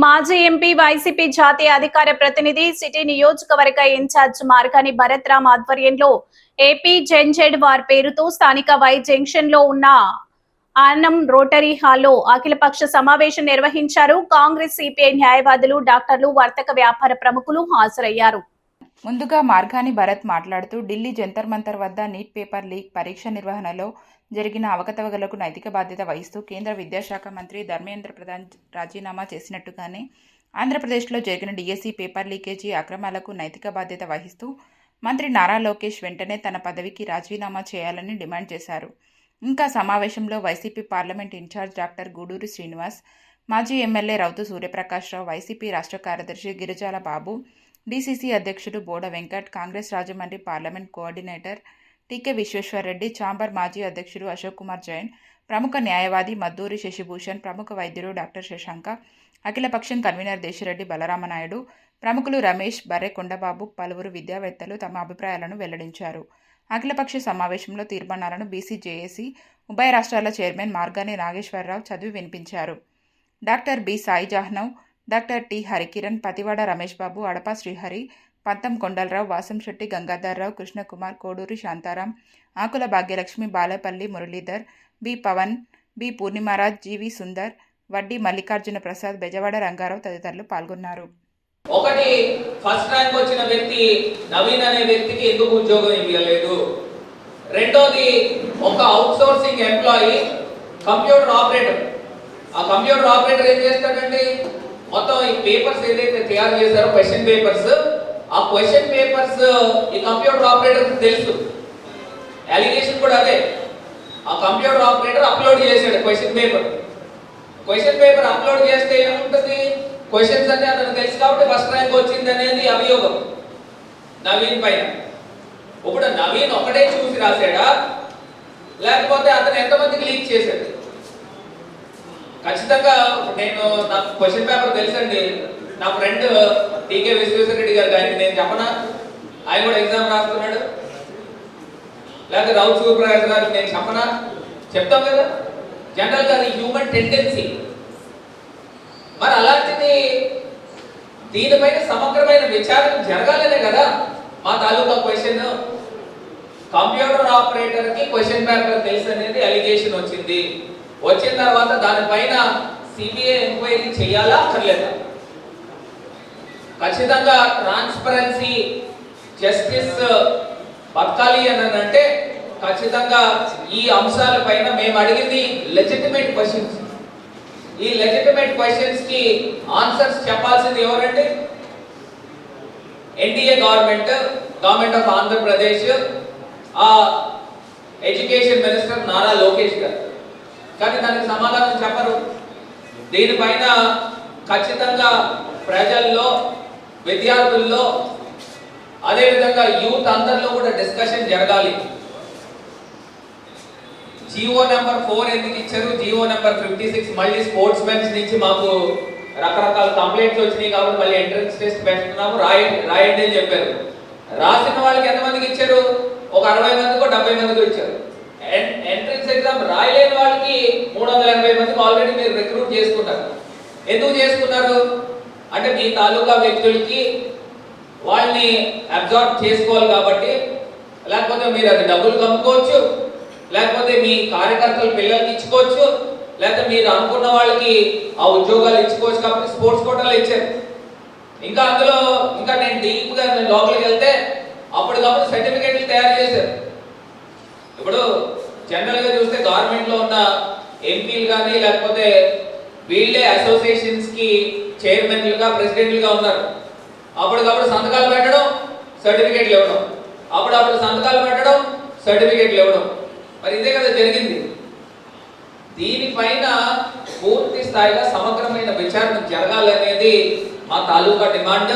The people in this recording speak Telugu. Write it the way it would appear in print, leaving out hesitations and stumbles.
మాజీ ఎంపీ వైసీపీ జాతీయ అధికార ప్రతినిధి సిటీ నియోజకవర్గ ఇన్ఛార్జ్ మార్గాని భరత్ రామ్ ఆధ్వర్యంలో ఏపీ జెన్జెడ్ వార్ పేరుతో స్థానిక వై జంక్షన్ లో ఉన్న ఆనం రోటరీ హాల్లో అఖిలపక్ష సమావేశం నిర్వహించారు. కాంగ్రెస్, సిపిఐ న్యాయవాదులు, డాక్టర్లు, వర్తక వ్యాపార ప్రముఖులు హాజరయ్యారు. ముందుగా మార్గాని భరత్ మాట్లాడుతూ ఢిల్లీ జంతర్ మంతర్ వద్ద నీట్ పేపర్ లీక్ పరీక్ష నిర్వహణలో జరిగిన అవకతవకలకు నైతిక బాధ్యత వహిస్తూ కేంద్ర విద్యాశాఖ మంత్రి ధర్మేంద్ర ప్రధాన్ రాజీనామా చేసినట్టుగానే ఆంధ్రప్రదేశ్లో జరిగిన డిఎస్సి పేపర్ లీకేజీ అక్రమాలకు నైతిక బాధ్యత వహిస్తూ మంత్రి నారా లోకేష్ వెంటనే తన పదవికి రాజీనామా చేయాలని డిమాండ్ చేశారు. ఇంకా సమావేశంలో YCP parliament incharge doctor Guduri Srinivas, మాజీ ఎమ్మెల్యే రౌతు సూర్యప్రకాశ్రావు, వైసీపీ రాష్ట్ర కార్యదర్శి గిరిజాల బాబు, డీసీసీ అధ్యక్షుడు బోడ వెంకట్, కాంగ్రెస్ రాజమండ్రి పార్లమెంట్ కోఆర్డినేటర్ టీకే విశ్వేశ్వర్రెడ్డి, ఛాంబర్ మాజీ అధ్యక్షుడు అశోక్ కుమార్ జైన్, ప్రముఖ న్యాయవాది మద్దూరి శశిభూషణ్, ప్రముఖ వైద్యుడు డాక్టర్ శశాంక, అఖిలపక్షం కన్వీనర్ దేశిరెడ్డి బలరామనాయుడు, ప్రముఖులు రమేష్, బర్రె కొండబాబు, పలువురు విద్యావేత్తలు తమ అభిప్రాయాలను వెల్లడించారు. అఖిలపక్ష సమావేశంలో తీర్మానాలను బీసీ జేఏసీ ఉభయ రాష్ట్రాల చైర్మన్ మార్గాని నాగేశ్వరరావు చదివి వినిపించారు. Doctor B Sai Jahnav, doctor T Harikiran, Pativada Ramesh Babu, Adapa Srihari, Pantham Kondalarao, Vasamsetti Gangadharrao, Krishnakumar, Koduri Shantaram, Akula Bhagyalakshmi, Balepalli Muralidhar, B Pavan, B Purnimaraj, G V Sundar, Vaddi Mallikarjuna Prasad, Bezawada Rangarao తదితరులు పాల్గొన్నారు. ఒకటి, ఫస్ట్ ర్యాంక్ వచ్చిన వ్యక్తి నవీన్ అనే వ్యక్తికి ఎందుకు ఉద్యోగం ఇవ్వలేదు? రెండోది, ఒక out sourcing employee computer operator. ఆ కంప్యూటర్ ఆపరేటర్ ఏం చేస్తాడండి, మొత్తం ఈ పేపర్స్ ఏదైతే తయారు చేశారో క్వశ్చన్ పేపర్స్, ఆ క్వశ్చన్ పేపర్స్ ఈ కంప్యూటర్ ఆపరేటర్ తెలుసు. అలిగేషన్ కూడా అదే. ఆ కంప్యూటర్ ఆపరేటర్ అప్లోడ్ చేశాడు question paper. Question paper upload చేస్తే ఏముంటుంది, క్వశ్చన్స్ అన్ని అతను తెలుసు కాబట్టి ఫస్ట్ ర్యాంక్ వచ్చింది అనేది అభియోగం నవీన్ పైన. ఇప్పుడు నవీన్ ఒకటే చూసి రాశాడా, లేకపోతే అతను ఎంతమందికి లీక్ చేశాడు? ఖచ్చితంగా నేను నాకు క్వశ్చన్ పేపర్ తెలుసండి. నా ఫ్రెండ్ టీకే విశ్వేశ్వరరెడ్డి గారు, ఆయనకి నేను చెప్పనా? ఆయన కూడా ఎగ్జామ్ రాస్తున్నాడు. లేకపోతే రౌత్ సూర్యప్రకాష్ గారికి నేను చెప్పనా? చెప్తాం కదా. జనరల్గా అది హ్యూమన్ టెండెన్సీ. మరి అలాంటిది దీనిపైన సమగ్రమైన విచారణ జరగాలనే కదా మా తాలూకా క్వశ్చన్. కంప్యూటర్ ఆపరేటర్కి క్వశ్చన్ పేపర్ తెలుసు అనేది అలిగేషన్ వచ్చింది. వచ్చిన తర్వాత దానిపైన సిబిఐ ఎంక్వైరీ చేయాలా అక్కర్లేదా? ఖచ్చితంగా ట్రాన్స్పరెన్సీ, జస్టిస్ బతకాలి అని అంటే ఖచ్చితంగా ఈ అంశాలపైన మేము అడిగింది లెజిటిమేట్ క్వశ్చన్స్. ఈ లెజిటిమేట్ క్వశ్చన్స్ కి ఆన్సర్స్ చెప్పాల్సింది ఎవరండి? ఎన్డీఏ గవర్నమెంట్ ఆఫ్ ఆంధ్రప్రదేశ్, ఆ ఎడ్యుకేషన్ మినిస్టర్ నారా లోకేష్ గారు. కానీ దానికి సమాధానం చెప్పరు. దీనిపైన ఖచ్చితంగా ప్రజల్లో, విద్యార్థుల్లో, అదేవిధంగా యూత్ అందరిలో కూడా డిస్కషన్ జరగాలి. జియో నెంబర్ 4 ఎందుకు ఇచ్చారు, జియో నెంబర్ 56 మళ్ళీ స్పోర్ట్స్ మెన్స్ నుంచి మాకు రకరకాల కంప్లైంట్స్ వచ్చినాయి కాబట్టి మళ్ళీ ఎంట్రన్స్ టెస్ట్ పెడుతున్నాము, రాయండి అని చెప్పారు. రాసిన వాళ్ళకి ఎంతమందికి ఇచ్చారు? ఒక 60 మందికో 70 మందికో ఇచ్చారు. ఎంట్రన్స్ ఎగ్జామ్ రాయలేని వాళ్ళకి 380 మందికి ఆల్రెడీ మీరు రిక్రూట్ చేసుకున్నారు. ఎందుకు చేసుకున్నారు అంటే మీ తాలూకా వ్యక్తులకి వాళ్ళని అబ్జార్బ్ చేసుకోవాలి కాబట్టి. లేకపోతే మీరు అది డబ్బులు కమ్ముకోవచ్చు, లేకపోతే మీ కార్యకర్తల పిల్లలకి ఇచ్చుకోవచ్చు, లేకపోతే మీరు అనుకున్న వాళ్ళకి ఆ ఉద్యోగాలు ఇచ్చుకోవచ్చు. కాబట్టి స్పోర్ట్స్ కోటాలు ఇచ్చారు. ఇంకా అందులో ఇంకా నేను డీప్గా లోపలికి వెళ్తే అప్పటికప్పుడు సర్టిఫికేట్లు తయారు చేశారు. ఇప్పుడు జనరల్గా చూస్తే గవర్నమెంట్లో ఉన్న ఎంపీలు కానీ లేకపోతే వీళ్ళే అసోసియేషన్స్కి చైర్మన్లుగా, ప్రెసిడెంట్లుగా ఉన్నారు. అప్పటికప్పుడు సంతకాలు పెట్టడం, సర్టిఫికేట్లు ఇవ్వడం, అప్పుడప్పుడు సంతకాలు పెట్టడం, సర్టిఫికేట్లు ఇవ్వడం. మరి ఇదే కదా జరిగింది. దీనిపైన పూర్తి స్థాయిగా సమగ్రమైన విచారణ జరగాలనేది మా తాలూకా డిమాండ్.